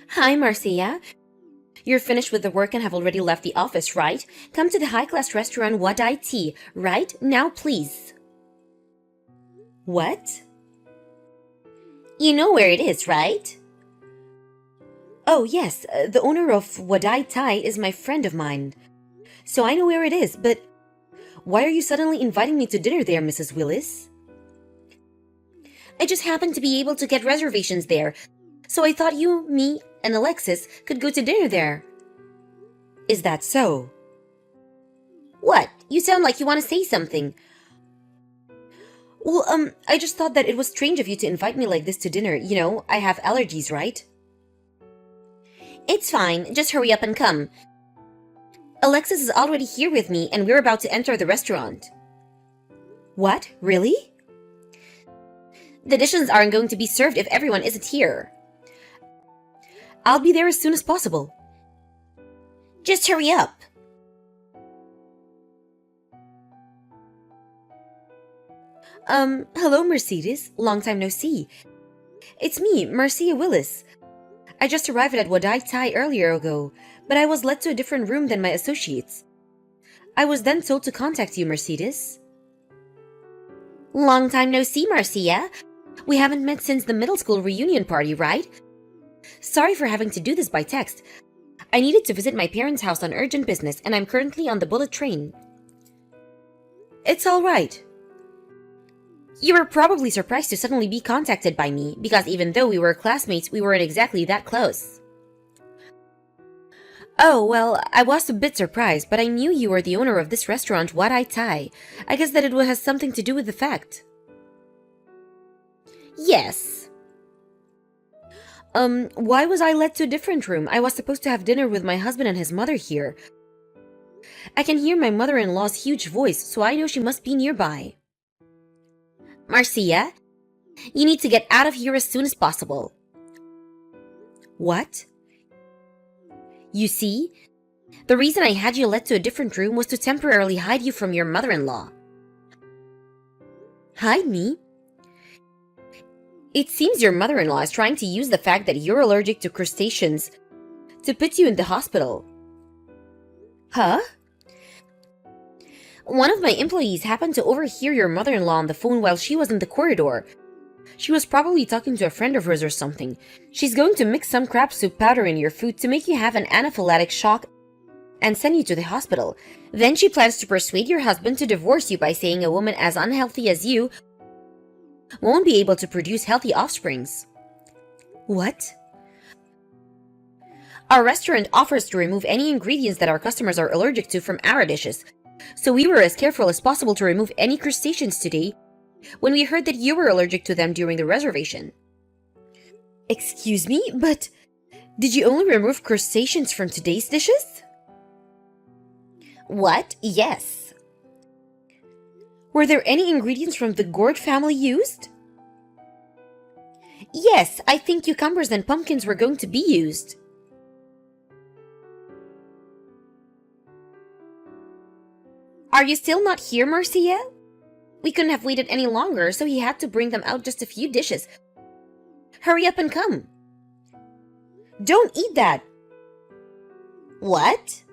Hi, Marcia. You're finished with the work and have already left the office, right? Come to the high-class restaurant Wadai Tea, right? Now, please. What? You know where it is, right? Oh, yes. The owner of Wadai Thai is my friend of mine. So I know where it is, but why are you suddenly inviting me to dinner there, Mrs. Willis? I just happened to be able to get reservations there, so I thought you, me, and Alexis could go to dinner there. Is that so? What? You sound like you want to say something. Well, I just thought that it was strange of you to invite me like this to dinner. You know, I have allergies, right? It's fine. Just hurry up and come. Alexis is already here with me, and we're about to enter the restaurant. What? Really? The dishes aren't going to be served if everyone isn't here. I'll be there as soon as possible. Just hurry up. Hello, Mercedes. Long time no see. It's me, Marcia Willis. I just arrived at Wadai Thai earlier ago, but I was led to a different room than my associates. I was then told to contact you, Mercedes. Long time no see, Marcia. We haven't met since the middle school reunion party, right? Sorry for having to do this by text. I needed to visit my parents' house on urgent business, and I'm currently on the bullet train. It's all right. You were probably surprised to suddenly be contacted by me, because even though we were classmates, we weren't exactly that close. Oh, well, I was a bit surprised, but I knew you were the owner of this restaurant, Wadai Thai. I guess that it has something to do with the fact. Yes. Why was I led to a different room? I was supposed to have dinner with my husband and his mother here. I can hear my mother-in-law's huge voice, so I know she must be nearby. Marcia, you need to get out of here as soon as possible. What? You see, the reason I had you led to a different room was to temporarily hide you from your mother-in-law. Hide me? It seems your mother-in-law is trying to use the fact that you're allergic to crustaceans to put you in the hospital. Huh? One of my employees happened to overhear your mother-in-law on the phone while she was in the corridor. She was probably talking to a friend of hers or something. She's going to mix some crab soup powder in your food to make you have an anaphylactic shock and send you to the hospital. Then she plans to persuade your husband to divorce you by saying a woman as unhealthy as you won't be able to produce healthy offsprings. What? Our restaurant offers to remove any ingredients that our customers are allergic to from our dishes, so we were as careful as possible to remove any crustaceans today when we heard that you were allergic to them during the reservation. Excuse me, but did you only remove crustaceans from today's dishes? What? Yes. Were there any ingredients from the gourd family used? Yes, I think cucumbers and pumpkins were going to be used. Are you still not here, Marcia? We couldn't have waited any longer, so he had to bring them out just a few dishes. Hurry up and come. Don't eat that. What?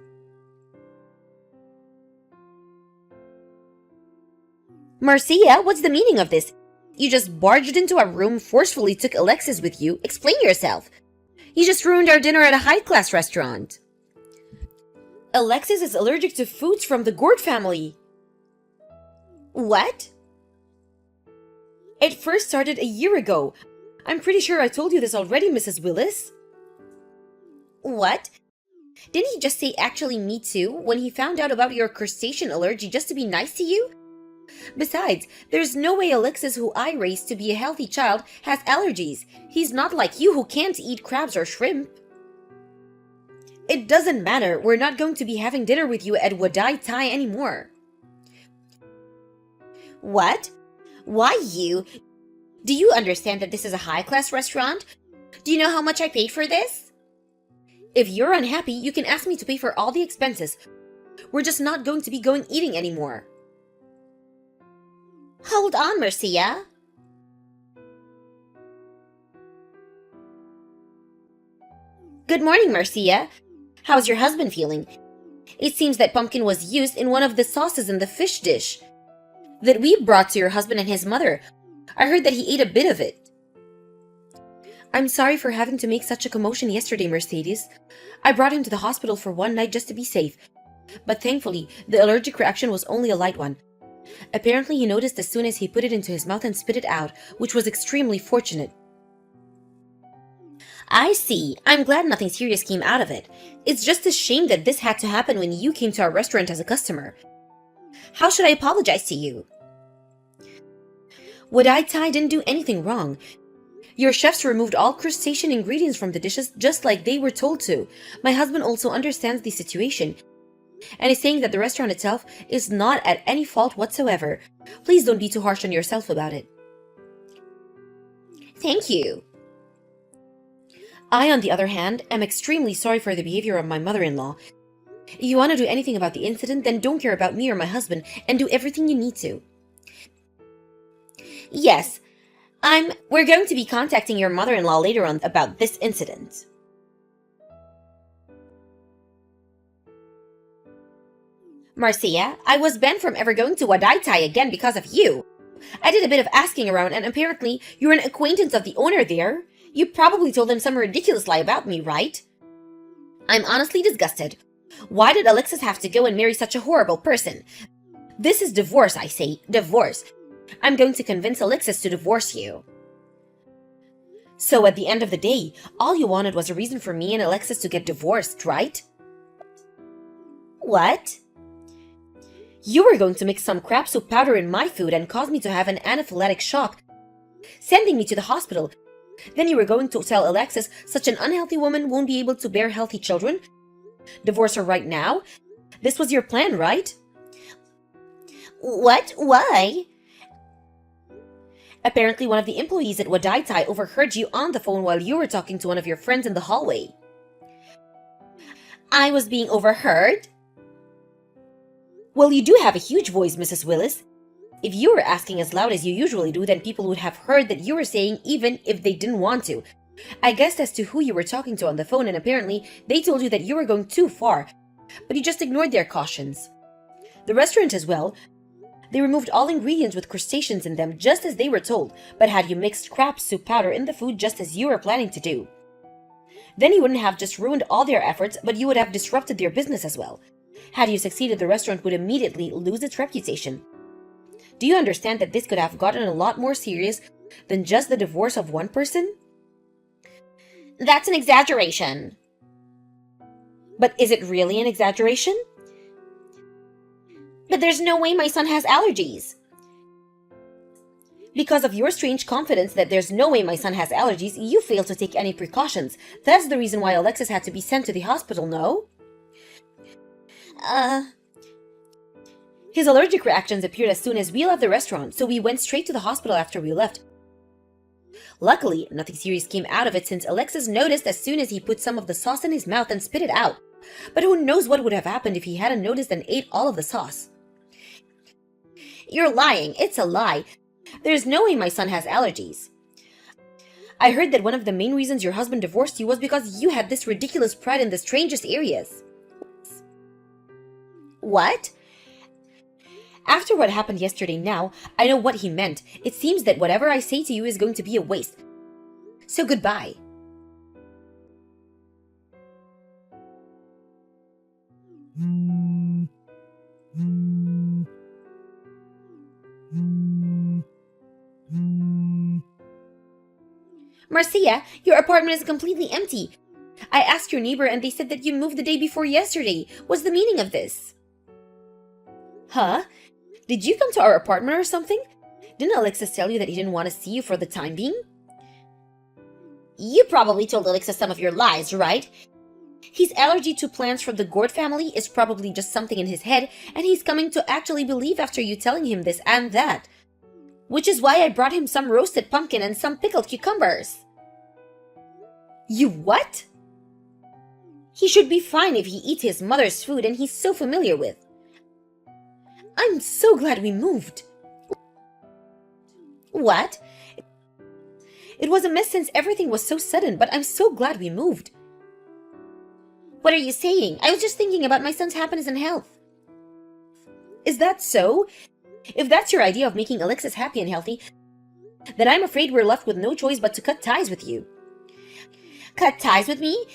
Marcia, what's the meaning of this? You just barged into our room, forcefully took Alexis with you. Explain yourself. You just ruined our dinner at a high-class restaurant. Alexis is allergic to foods from the gourd family. What? It first started a year ago. I'm pretty sure I told you this already, Mrs. Willis. What? Didn't he just say actually me too when he found out about your crustacean allergy just to be nice to you? Besides, there's no way Alexis, who I raised to be a healthy child, has allergies. He's not like you who can't eat crabs or shrimp. It doesn't matter. We're not going to be having dinner with you at Wadai Thai anymore. What? Why you? Do you understand that this is a high-class restaurant? Do you know how much I paid for this? If you're unhappy, you can ask me to pay for all the expenses. We're just not going to be going eating anymore. Hold on, Marcia. Good morning, Marcia. How's your husband feeling? It seems that pumpkin was used in one of the sauces in the fish dish that we brought to your husband and his mother. I heard that he ate a bit of it. I'm sorry for having to make such a commotion yesterday, Mercedes. I brought him to the hospital for one night just to be safe. But thankfully, the allergic reaction was only a light one. Apparently, he noticed as soon as he put it into his mouth and spit it out, which was extremely fortunate. I see. I'm glad nothing serious came out of it. It's just a shame that this had to happen when you came to our restaurant as a customer. How should I apologize to you? Wadai Thai didn't do anything wrong. Your chefs removed all crustacean ingredients from the dishes just like they were told to. My husband also understands the situation and is saying that the restaurant itself is not at any fault whatsoever. Please don't be too harsh on yourself about it. Thank you. I, on the other hand, am extremely sorry for the behavior of my mother-in-law. If you want to do anything about the incident, then don't care about me or my husband and do everything you need to. Yes, we're going to be contacting your mother-in-law later on about this incident. Marcia, I was banned from ever going to Wadai Thai again because of you. I did a bit of asking around and apparently you're an acquaintance of the owner there. You probably told him some ridiculous lie about me, right? I'm honestly disgusted. Why did Alexis have to go and marry such a horrible person? This is divorce, I say. Divorce. I'm going to convince Alexis to divorce you. So at the end of the day, all you wanted was a reason for me and Alexis to get divorced, right? What? You were going to mix some crab soup powder in my food and cause me to have an anaphylactic shock, sending me to the hospital. Then you were going to tell Alexis such an unhealthy woman won't be able to bear healthy children? Divorce her right now? This was your plan, right? What? Why? Apparently, one of the employees at Wadai Thai overheard you on the phone while you were talking to one of your friends in the hallway. I was being overheard? Well, you do have a huge voice, Mrs. Willis. If you were asking as loud as you usually do, then people would have heard that you were saying even if they didn't want to. I guessed as to who you were talking to on the phone, and apparently they told you that you were going too far, but you just ignored their cautions. The restaurant as well. They removed all ingredients with crustaceans in them just as they were told, but had you mixed crab soup powder in the food just as you were planning to do. Then you wouldn't have just ruined all their efforts, but you would have disrupted their business as well. Had you succeeded, the restaurant would immediately lose its reputation. Do you understand that this could have gotten a lot more serious than just the divorce of one person? That's an exaggeration. But is it really an exaggeration? But there's no way my son has allergies. Because of your strange confidence that there's no way my son has allergies, you failed to take any precautions. That's the reason why Alexis had to be sent to the hospital, no? His allergic reactions appeared as soon as we left the restaurant, so we went straight to the hospital after we left. Luckily, nothing serious came out of it since Alexis noticed as soon as he put some of the sauce in his mouth and spit it out. But who knows what would have happened if he hadn't noticed and ate all of the sauce. You're lying. It's a lie. There's no way my son has allergies. I heard that one of the main reasons your husband divorced you was because you had this ridiculous pride in the strangest areas. What? After what happened yesterday now, I know what he meant. It seems that whatever I say to you is going to be a waste. So goodbye. Marcia, your apartment is completely empty. I asked your neighbor and they said that you moved the day before yesterday. What's the meaning of this? Huh? Did you come to our apartment or something? Didn't Alexis tell you that he didn't want to see you for the time being? You probably told Alexis some of your lies, right? His allergy to plants from the gourd family is probably just something in his head, and he's coming to actually believe after you telling him this and that. Which is why I brought him some roasted pumpkin and some pickled cucumbers. You what? He should be fine if he eats his mother's food and he's so familiar with. I'm so glad we moved. What? It was a mess since everything was so sudden, but I'm so glad we moved. What are you saying? I was just thinking about my son's happiness and health. Is that so? If that's your idea of making Alexis happy and healthy, then I'm afraid we're left with no choice but to cut ties with you. Cut ties with me?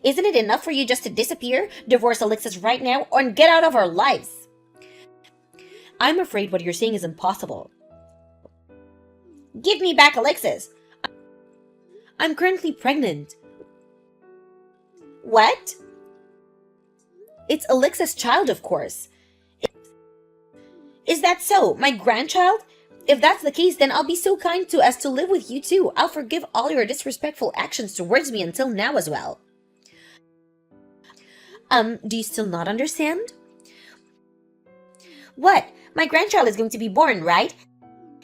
Isn't it enough for you just to disappear, divorce Alexis right now, and get out of our lives? I'm afraid what you're saying is impossible. Give me back Alexis. I'm currently pregnant. What? It's Alexis' child, of course. Is that so? My grandchild? If that's the case, then I'll be so kind as to live with you too. I'll forgive all your disrespectful actions towards me until now as well. Do you still not understand? What? My grandchild is going to be born, right?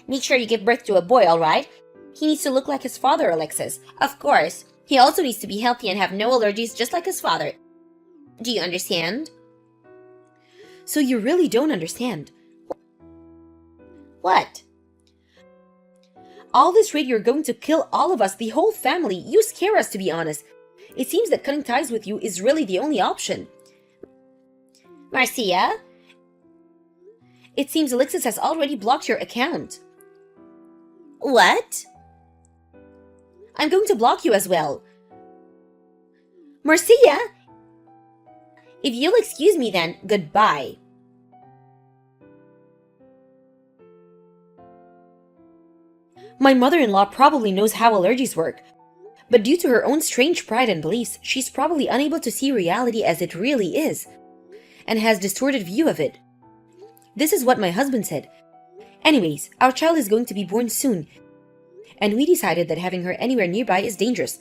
Make sure you give birth to a boy, alright? He needs to look like his father, Alexis. Of course. He also needs to be healthy and have no allergies just like his father. Do you understand? So you really don't understand. What? All this rate you're going to kill all of us, the whole family. You scare us, to be honest. It seems that cutting ties with you is really the only option. Marcia? It seems Alexis has already blocked your account. What? I'm going to block you as well. Marcia? If you'll excuse me then, goodbye. My mother-in-law probably knows how allergies work, but due to her own strange pride and beliefs, she's probably unable to see reality as it really is, and has distorted view of it. This is what my husband said. Anyways, our child is going to be born soon, and we decided that having her anywhere nearby is dangerous.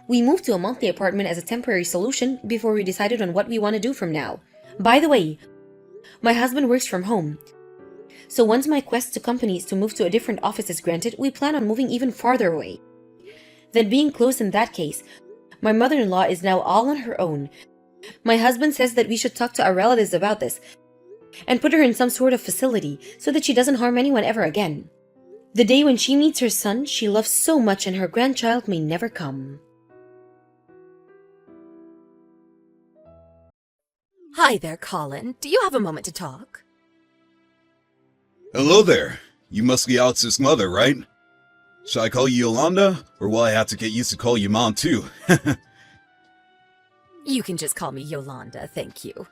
We moved to a monthly apartment as a temporary solution before we decided on what we want to do from now. By the way, my husband works from home, so once my quest to companies to move to a different office is granted, we plan on moving even farther away. Then being close in that case, my mother-in-law is now all on her own. My husband says that we should talk to our relatives about this and put her in some sort of facility so that she doesn't harm anyone ever again. The day when she meets her son she loves so much and her grandchild may never come. Hi there, Colin. Do you have a moment to talk? Hello there. You must be Alex's mother, right? Shall I call you Yolanda, or will I have to get used to call you Mom too? You can just call me Yolanda, thank you.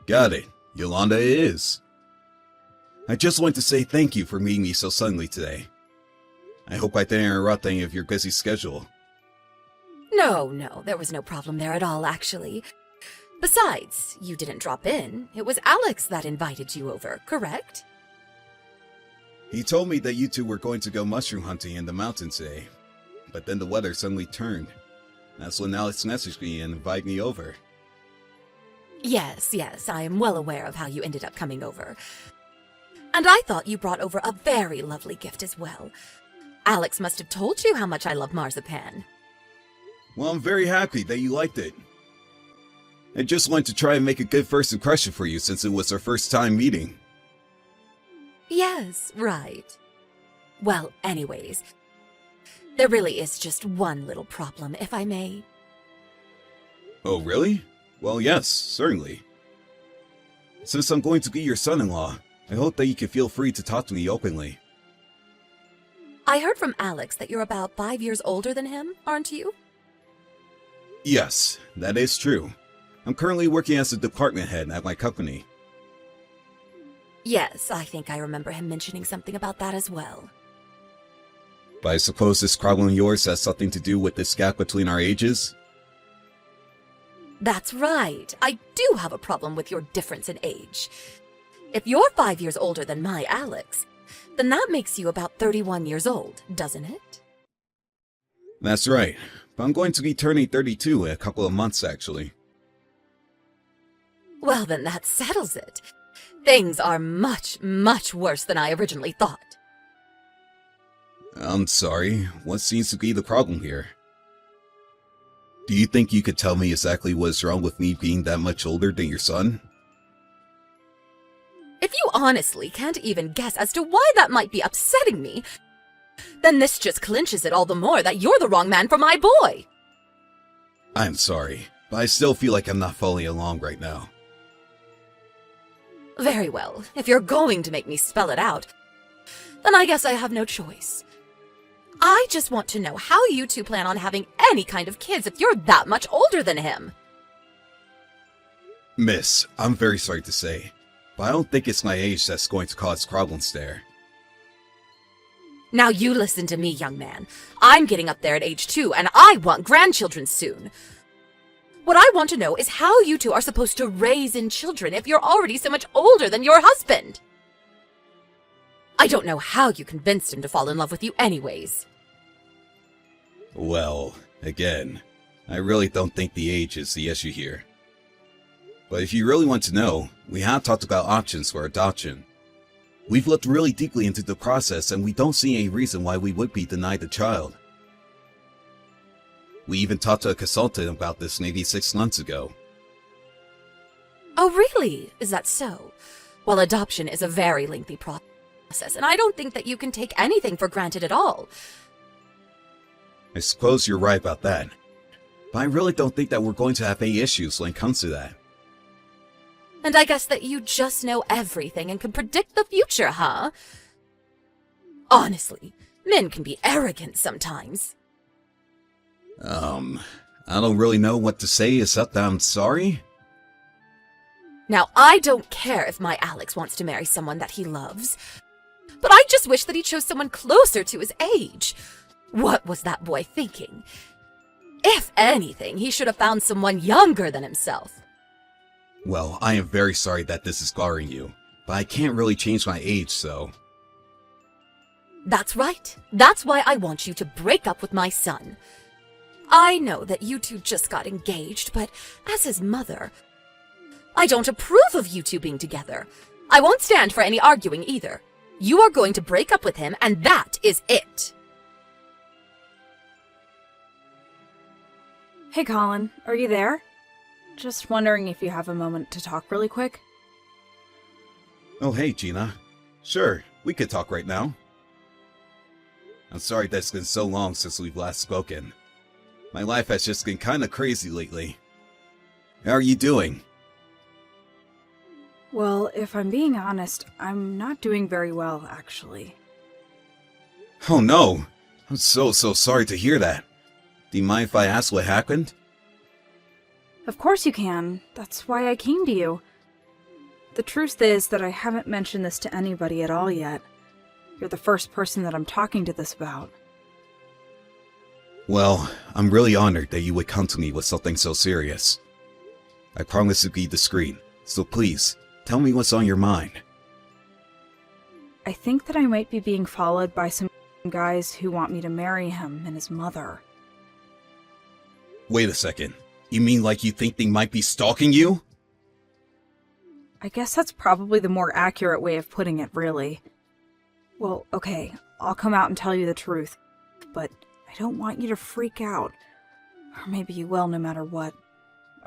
Got it. Yolanda it is. I just want to say thank you for meeting me so suddenly today. I hope I didn't interrupt any of your busy schedule. No, there was no problem there at all, actually. Besides, you didn't drop in. It was Alex that invited you over, correct? He told me that you two were going to go mushroom hunting in the mountains today, but then the weather suddenly turned. That's when Alex messaged me and invited me over. Yes, I am well aware of how you ended up coming over. And I thought you brought over a very lovely gift as well. Alex must have told you how much I love marzipan. Well, I'm very happy that you liked it. I just wanted to try and make a good first impression for you since it was our first time meeting. Yes, right. Well, anyways, there really is just one little problem, if I may. Oh, really? Well, yes, certainly. Since I'm going to be your son-in-law, I hope that you can feel free to talk to me openly. I heard from Alex that you're about 5 years older than him, aren't you? Yes, that is true. I'm currently working as a department head at my company. Yes, I think I remember him mentioning something about that as well. But I suppose this problem of yours has something to do with this gap between our ages? That's right. I do have a problem with your difference in age. If you're 5 years older than my Alex, then that makes you about 31 years old, doesn't it? That's right. But I'm going to be turning 32 in a couple of months, actually. Well, then that settles it. Things are much, much worse than I originally thought. I'm sorry. What seems to be the problem here? Do you think you could tell me exactly what's wrong with me being that much older than your son? If you honestly can't even guess as to why that might be upsetting me, then this just clinches it all the more that you're the wrong man for my boy. I'm sorry, but I still feel like I'm not following along right now. Very well. If you're going to make me spell it out, then I guess I have no choice. I just want to know how you two plan on having any kind of kids if you're that much older than him. Miss, I'm very sorry to say, but I don't think it's my age that's going to cause problems there. Now you listen to me, young man. I'm getting up there at age 2, and I want grandchildren soon. What I want to know is how you two are supposed to raise in children if you're already so much older than your husband. I don't know how you convinced him to fall in love with you anyways. Well, again, I really don't think the age is the issue here. But if you really want to know, we have talked about options for adoption. We've looked really deeply into the process and we don't see any reason why we would be denied the child. We even talked to a consultant about this maybe 6 months ago. Oh, really? Is that so? Well, adoption is a very lengthy process, and I don't think that you can take anything for granted at all. I suppose you're right about that. But I really don't think that we're going to have any issues when it comes to that. And I guess that you just know everything and can predict the future, huh? Honestly, men can be arrogant sometimes. I don't really know what to say except that I'm sorry. Now, I don't care if my Alex wants to marry someone that he loves, but I just wish that he chose someone closer to his age. What was that boy thinking? If anything, he should have found someone younger than himself. Well, I am very sorry that this is scarring you, but I can't really change my age, so... That's right. That's why I want you to break up with my son. I know that you two just got engaged, but as his mother, I don't approve of you two being together. I won't stand for any arguing either. You are going to break up with him, and that is it. Hey Colin, are you there? Just wondering if you have a moment to talk really quick. Oh hey, Gina. Sure, we could talk right now. I'm sorry that it's been so long since we've last spoken. My life has just been kinda crazy lately. How are you doing? Well, if I'm being honest, I'm not doing very well, actually. Oh no! I'm so sorry to hear that. Do you mind if I ask what happened? Of course you can. That's why I came to you. The truth is that I haven't mentioned this to anybody at all yet. You're the first person that I'm talking to this about. Well, I'm really honored that you would come to me with something so serious. I promise to be discreet, so please, tell me what's on your mind. I think that I might be being followed by some guys who want me to marry him and his mother. Wait a second. You mean like you think they might be stalking you? I guess that's probably the more accurate way of putting it, really. Well, okay, I'll come out and tell you the truth, but I don't want you to freak out. Or maybe you will no matter what.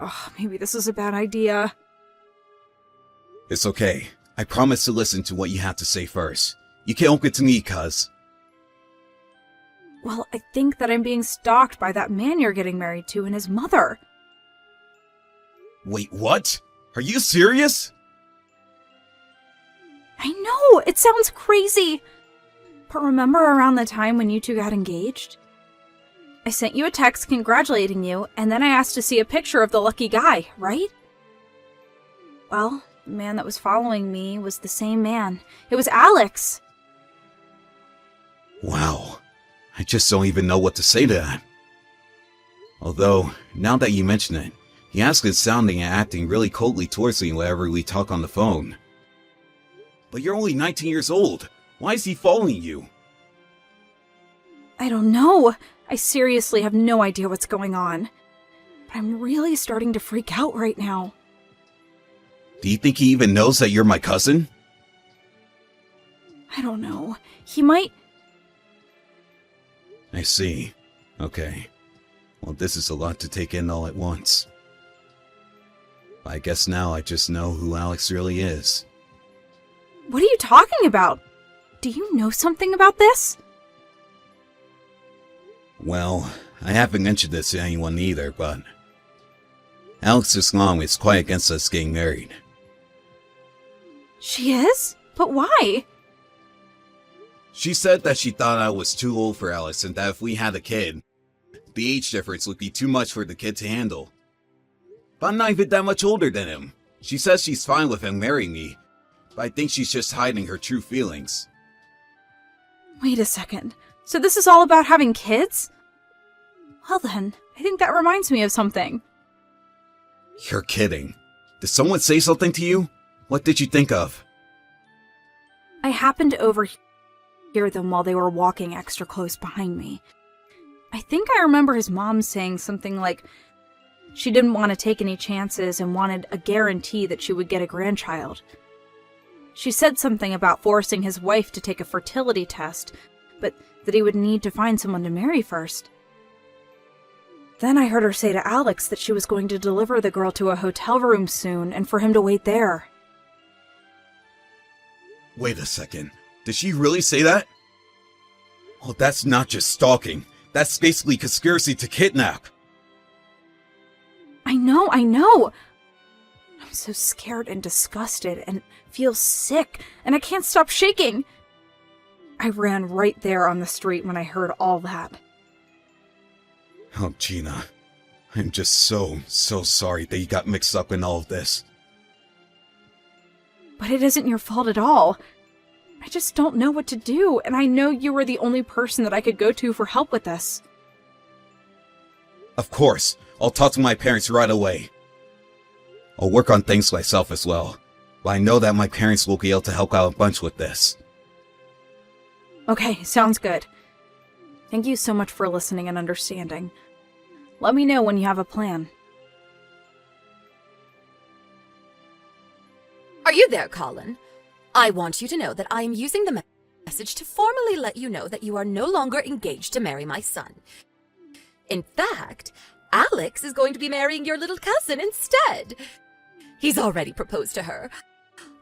Oh, maybe this is a bad idea. It's okay. I promise to listen to what you have to say first. You can't open to me, cuz. Well, I think that I'm being stalked by that man you're getting married to and his mother. Wait, what? Are you serious? I know, it sounds crazy. But remember around the time when you two got engaged? I sent you a text congratulating you, and then I asked to see a picture of the lucky guy, right? Well, the man that was following me was the same man. It was Alex. Wow. I just don't even know what to say to that. Although, now that you mention it, he has been sounding and acting really coldly towards me whenever we talk on the phone. But you're only 19 years old. Why is he following you? I don't know. I seriously have no idea what's going on. But I'm really starting to freak out right now. Do you think he even knows that you're my cousin? I don't know. He might... I see. Okay. Well, this is a lot to take in all at once. I guess now I just know who Alex really is. What are you talking about? Do you know something about this? Well, I haven't mentioned this to anyone either, but Alex's mom is quite against us getting married. She is? But why? She said that she thought I was too old for Alex and that if we had a kid, the age difference would be too much for the kid to handle. But I'm not even that much older than him. She says she's fine with him marrying me, but I think she's just hiding her true feelings. Wait a second. So this is all about having kids? Well then, I think that reminds me of something. You're kidding. Did someone say something to you? What did you think of? I happened to overhear them while they were walking extra close behind me. I think I remember his mom saying something like she didn't want to take any chances and wanted a guarantee that she would get a grandchild. She said something about forcing his wife to take a fertility test, but that he would need to find someone to marry first. Then I heard her say to Alex that she was going to deliver the girl to a hotel room soon and for him to wait there. Wait a second. Did she really say that? Oh, that's not just stalking. That's basically conspiracy to kidnap. I know. I'm so scared and disgusted and feel sick, and I can't stop shaking. I ran right there on the street when I heard all that. Oh, Gina. I'm just so sorry that you got mixed up in all of this. But it isn't your fault at all. I just don't know what to do, and I know you were the only person that I could go to for help with this. Of course. I'll talk to my parents right away. I'll work on things myself as well, but I know that my parents will be able to help out a bunch with this. Okay, sounds good. Thank you so much for listening and understanding. Let me know when you have a plan. Are you there, Colin? I want you to know that I am using the message to formally let you know that you are no longer engaged to marry my son. In fact, Alex is going to be marrying your little cousin instead. He's already proposed to her,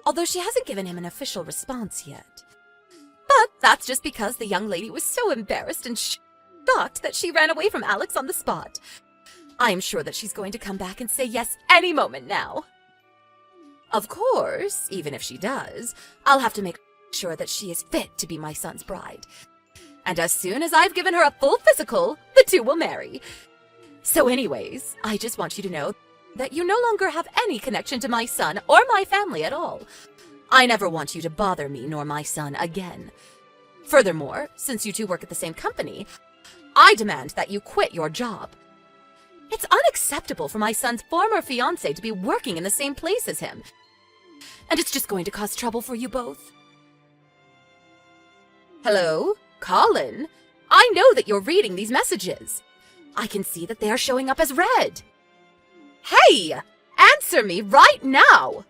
although she hasn't given him an official response yet. But that's just because the young lady was so embarrassed and shocked that she ran away from Alex on the spot. I am sure that she's going to come back and say yes any moment now. Of course, even if she does, I'll have to make sure that she is fit to be my son's bride. And as soon as I've given her a full physical, the two will marry. So anyways, I just want you to know that you no longer have any connection to my son or my family at all. I never want you to bother me nor my son again. Furthermore, since you two work at the same company, I demand that you quit your job. It's unacceptable for my son's former fiancé to be working in the same place as him. And it's just going to cause trouble for you both. Hello? Colin? I know that you're reading these messages. I can see that they are showing up as read. Hey! Answer me right now!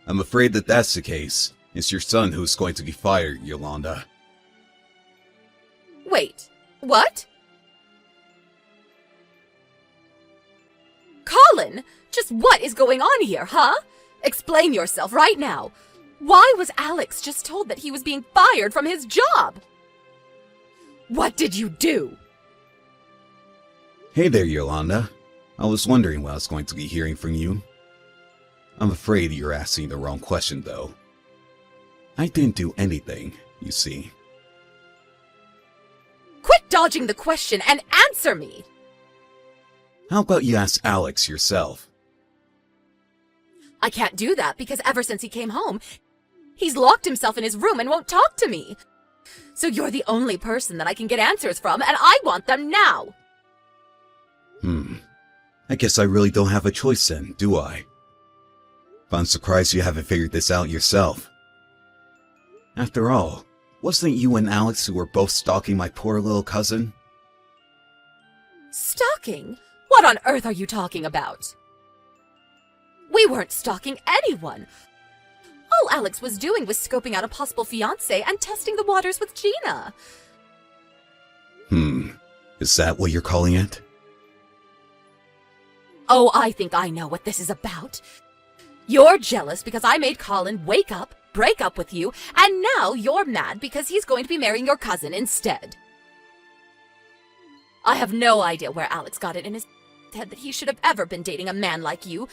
I'm afraid that that's the case. It's your son who's going to be fired, Yolanda. Wait, what? Colin, just what is going on here, huh? Explain yourself right now. Why was Alex just told that he was being fired from his job? What did you do? Hey there, Yolanda. I was wondering what I was going to be hearing from you. I'm afraid you're asking the wrong question, though. I didn't do anything, you see. Quit dodging the question and answer me! How about you ask Alex yourself? I can't do that because ever since he came home, he's locked himself in his room and won't talk to me. So you're the only person that I can get answers from, and I want them now! I guess I really don't have a choice then, do I? But I'm surprised you haven't figured this out yourself. After all, wasn't it you and Alex who were both stalking my poor little cousin? Stalking? What on earth are you talking about? We weren't stalking anyone. All Alex was doing was scoping out a possible fiancé and testing the waters with Gina. Is that what you're calling it? Oh, I think I know what this is about. You're jealous because I made Colin wake up, break up with you, and now you're mad because he's going to be marrying your cousin instead. I have no idea where Alex got it in his said that he should have ever been dating a man like you,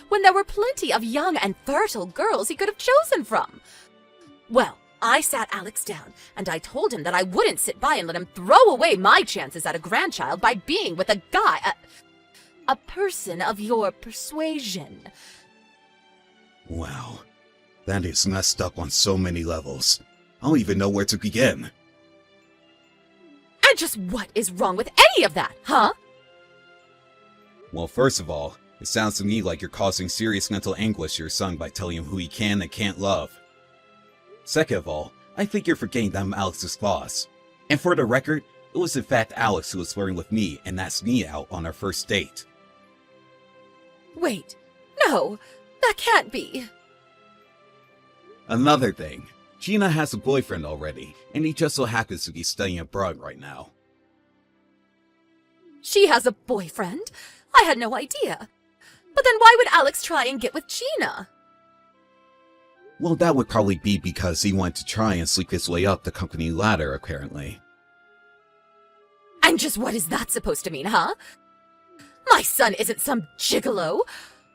when there were plenty of young and fertile girls he could have chosen from. Well, I sat Alex down, and I told him that I wouldn't sit by and let him throw away my chances at a grandchild by being with a guy, a person of your persuasion. Wow, that is messed up on so many levels. I don't even know where to begin. And just what is wrong with any of that, huh? Well, first of all, it sounds to me like you're causing serious mental anguish to your son by telling him who he can and can't love. Second of all, I think you're forgetting that I'm Alex's boss. And for the record, it was in fact Alex who was flirting with me and asked me out on our first date. Wait, no, that can't be. Another thing, Gina has a boyfriend already, and he just so happens to be studying abroad right now. She has a boyfriend? I had no idea. But then why would Alex try and get with Gina? Well, that would probably be because he wanted to try and sleep his way up the company ladder, apparently. And just what is that supposed to mean, huh? My son isn't some gigolo.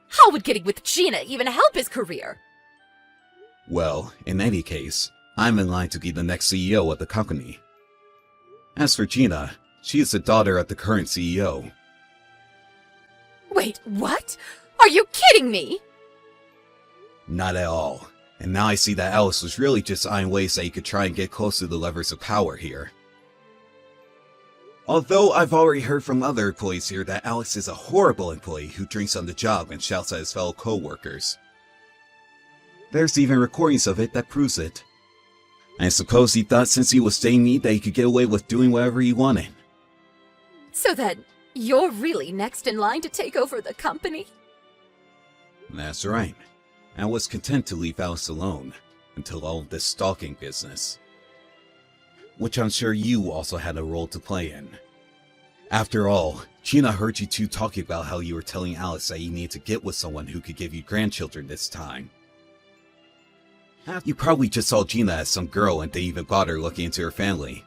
How would getting with Gina even help his career? Well, in any case, I'm in line to be the next CEO of the company. As for Gina, she is the daughter of the current CEO. Wait, what? Are you kidding me? Not at all. And now I see that Alex was really just eyeing ways that he could try and get close to the levers of power here. Although I've already heard from other employees here that Alex is a horrible employee who drinks on the job and shouts at his fellow co-workers. There's even recordings of it that proves it. I suppose he thought since he was staying me that he could get away with doing whatever he wanted. So then, you're really next in line to take over the company? That's right. I was content to leave Alex alone until all of this stalking business. Which I'm sure you also had a role to play in. After all, Gina heard you two talking about how you were telling Alex that you needed to get with someone who could give you grandchildren this time. You probably just saw Gina as some girl and they even bothered looking into her family.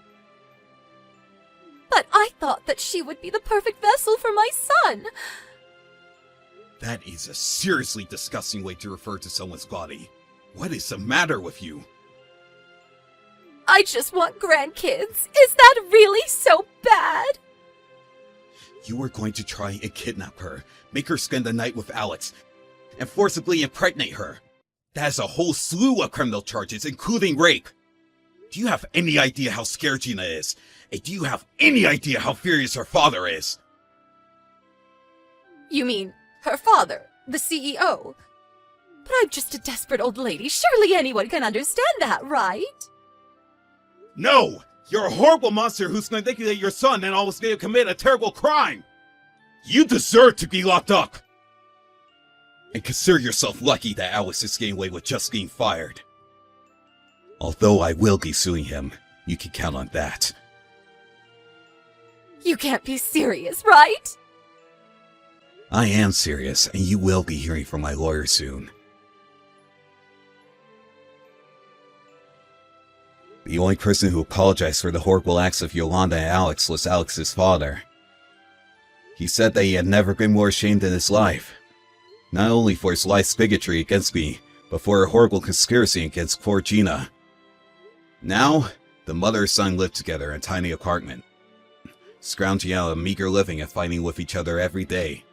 But I thought that she would be the perfect vessel for my son. That is a seriously disgusting way to refer to someone's body. What is the matter with you? I just want grandkids. Is that really so bad? You were going to try and kidnap her, make her spend the night with Alex, and forcibly impregnate her. That is a whole slew of criminal charges, including rape. Do you have any idea how scared Gina is? And do you have any idea how furious her father is? You mean her father, the CEO? But I'm just a desperate old lady. Surely anyone can understand that, right? No! You're a horrible monster who's manipulated your son and almost made him commit a terrible crime! You deserve to be locked up! And consider yourself lucky that Alex is getting away with just being fired. Although I will be suing him, you can count on that. You can't be serious, right? I am serious, and you will be hearing from my lawyer soon. The only person who apologized for the horrible acts of Yolanda and Alex was Alex's father. He said that he had never been more ashamed in his life. Not only for his life's bigotry against me, but for a horrible conspiracy against poor Gina. Now, the mother and son live together in a tiny apartment, scrounging out a meager living and fighting with each other every day.